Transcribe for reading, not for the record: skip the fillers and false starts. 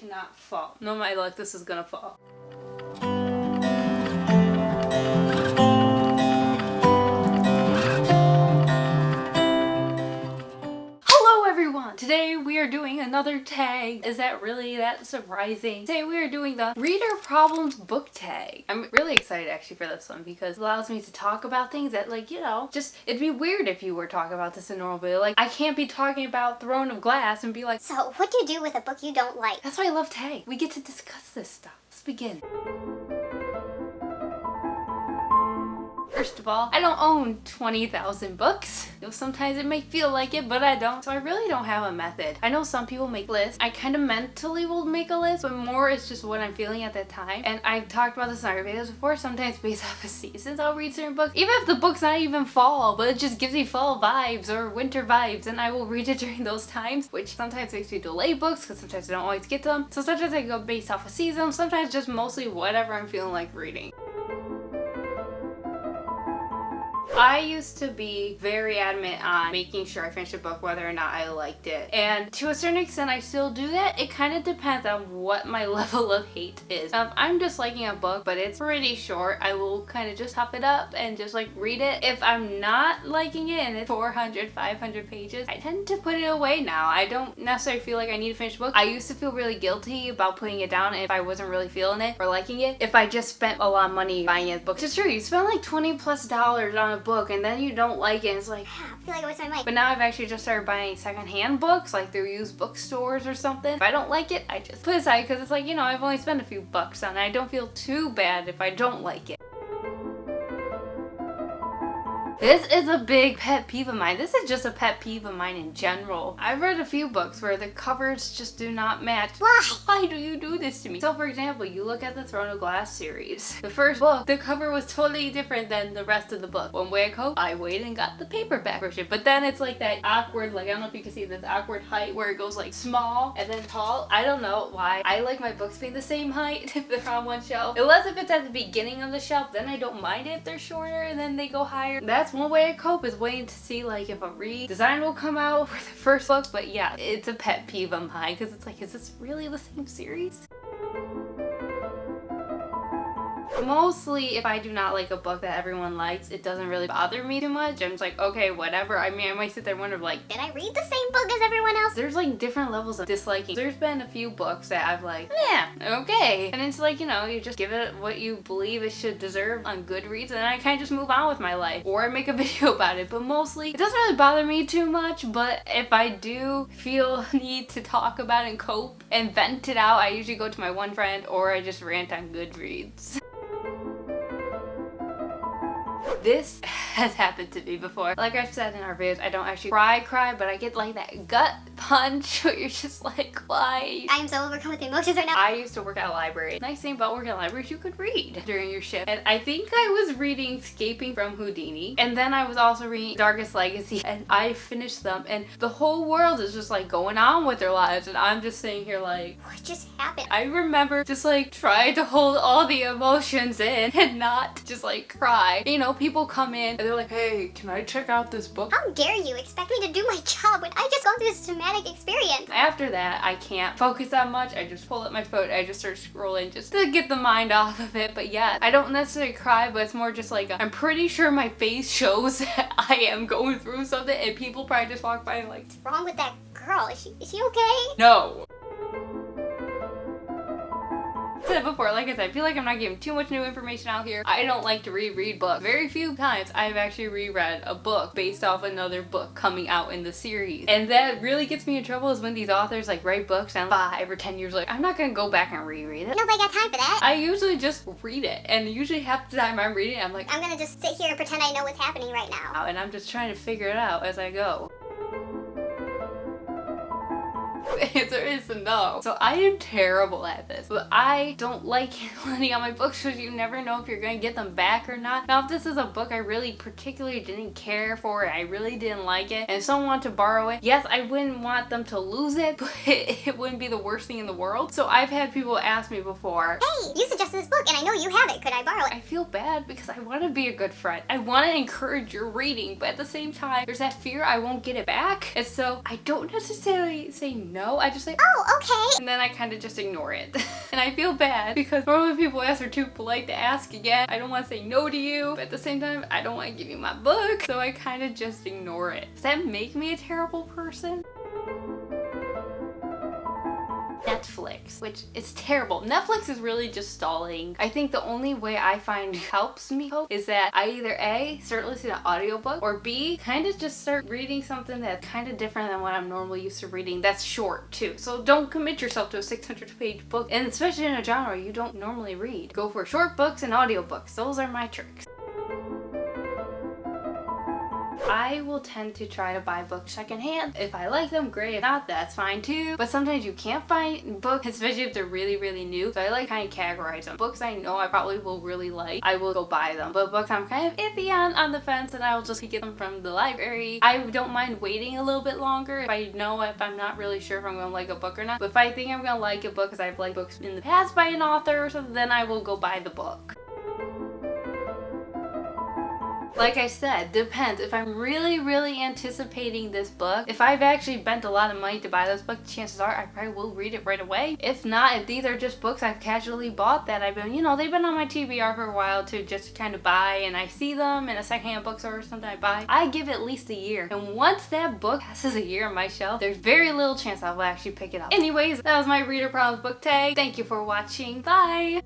cannot fall. No, my luck, this is gonna fall. Hello everyone! Today we are doing another tag. Is that really that surprising? Today we are doing the Reader Problems book tag. I'm really excited actually for this one because it allows me to talk about things that, like, you know, just it'd be weird if you were talking about this in normal video. Like, I can't be talking about Throne of Glass and be like, so what do you do with a book you don't like? that's why I love tag. We get to discuss this stuff. Let's begin. First of all, I don't own 20,000 books. You know, sometimes it may feel like it, but I don't. So I really don't have a method. I know some people make lists. I kind of mentally will make a list, but more is just what I'm feeling at that time. And I've talked about this in other videos before. Sometimes based off of seasons, I'll read certain books. Even if the book's not even fall, but it just gives me fall vibes or winter vibes, and I will read it during those times, which sometimes makes me delay books because sometimes I don't always get them. So sometimes I go based off of season. Sometimes just mostly whatever I'm feeling like reading. I used to be very adamant on making sure I finished a book whether or not I liked it. And to a certain extent I still do that. It kind of depends on what my level of hate is. If I'm just liking a book but it's pretty short, I will kind of just hop it up and just like read it. If I'm not liking it and it's 400, 500 pages, I tend to put it away now. I don't necessarily feel like I need to finish a book. I used to feel really guilty about putting it down if I wasn't really feeling it or liking it. If I just spent a lot of money buying a book. It's true, you spend like $20+ on a book and then you don't like it, it's like, I feel like I waste my money. but now I've actually just started buying secondhand books, like through used bookstores or something. If I don't like it, I just put it aside because it's like, you know, I've only spent a few bucks on it. I don't feel too bad if I don't like it. This is a big pet peeve of mine. This is just a pet peeve of mine in general. I've read a few books where the covers just do not match. Why? Why do you do this to me? So for example, you look at the Throne of Glass series. The first book, the cover was totally different than the rest of the book. One way I cope, I waited and got the paperback version. But then it's like that awkward, like I don't know if you can see this awkward height where it goes like small and then tall. I don't know why. I like my books being the same height if they're on one shelf. Unless if it's at the beginning of the shelf, then I don't mind it if they're shorter and then they go higher. That's one way I cope, is waiting to see like if a redesign will come out for the first book. But yeah, it's a pet peeve of mine because it's like, is this really the same series? Mostly if I do not like a book that everyone likes, it doesn't really bother me too much. I'm just like, okay, whatever. I mean, I might sit there and wonder like, did I read the same book as everyone else? there's like different levels of disliking. There's been a few books that I've like, yeah, okay. And it's like, you know, you just give it what you believe it should deserve on Goodreads, and then I kind of just move on with my life. Or I make a video about it. But mostly, it doesn't really bother me too much, but if I do feel need to talk about it and cope and vent it out, I usually go to my one friend or I just rant on Goodreads. This has happened to me before. Like I've said in our videos, I don't actually cry, but I get like that gut punch where you're just like, why? I am so overcome with emotions right now. I used to work at a library. Nice thing about working at libraries, you could read during your shift. And I think I was reading Escaping from Houdini. And then I was also reading Darkest Legacy. And I finished them. And the whole world is just like going on with their lives. And I'm just sitting here like, What just happened? I remember just like trying to hold all the emotions in and not just like cry. You know, people come in and they're like, hey, can I check out this book? How dare you expect me to do my job when I just gone through this traumatic experience? After that, I can't focus that much. I just pull up my phone, I just start scrolling just to get the mind off of it. But yeah, I don't necessarily cry, but it's more just like, I'm pretty sure my face shows that I am going through something, and people probably just walk by and like, What's wrong with that girl? Is she okay? no. Said before, like I said, I feel like I'm not giving too much new information out here. I don't like to reread books. Very few times I've actually reread a book based off another book coming out in the series. And that really gets me in trouble is when these authors like write books and 5 or 10 years later, I'm not gonna go back and reread it. Nobody got time for that. I usually just read it, and usually half the time I'm reading it, I'm like, I'm gonna just sit here and pretend I know what's happening right now. and I'm just trying to figure it out as I go. The answer is no. So I am terrible at this. But I don't like handling on my books because you never know if you're going to get them back or not. Now, if this is a book I really particularly didn't care for, I really didn't like it, and someone wanted to borrow it, yes, I wouldn't want them to lose it, but it wouldn't be the worst thing in the world. So I've had people ask me before, hey, you suggested this book and I know you have it. Could I borrow it? I feel bad because I want to be a good friend. I want to encourage your reading, but at the same time, there's that fear I won't get it back. And so I don't necessarily say no. I just say, Oh, okay. And then I kind of just ignore it. And I feel bad because normally people are too polite to ask again. I don't want to say no to you, but at the same time, I don't want to give you my book. So I kind of just ignore it. Does that make me a terrible person? Netflix, which is terrible. Netflix is really just stalling. I think the only way I find helps me cope is that I either A, start listening to audiobook, or B, kind of just start reading something that's kind of different than what I'm normally used to reading that's short too. So don't commit yourself to a 600-page book, and especially in a genre you don't normally read. Go for short books and audiobooks. Those are my tricks. I will tend to try to buy books secondhand. If I like them, great. If not, that's fine too. But sometimes you can't find books, especially if they're really, really new. So I like kind of categorize them. Books I know I probably will really like, I will go buy them. But books I'm kind of iffy on the fence, and I will just get them from the library. I don't mind waiting a little bit longer if I know if I'm not really sure if I'm going to like a book or not. But if I think I'm going to like a book because I've liked books in the past by an author or something, then I will go buy the book. Like I said, depends. If I'm really, really anticipating this book, if I've actually spent a lot of money to buy this book, chances are I probably will read it right away. If not, if these are just books I've casually bought that I've been, they've been on my TBR for a while to just kind of buy, and I see them in a secondhand bookstore or something I buy, I give it at least a year. And once that book passes a year on my shelf, there's very little chance I will actually pick it up. Anyways, that was my Reader Problems book tag. Thank you for watching. Bye!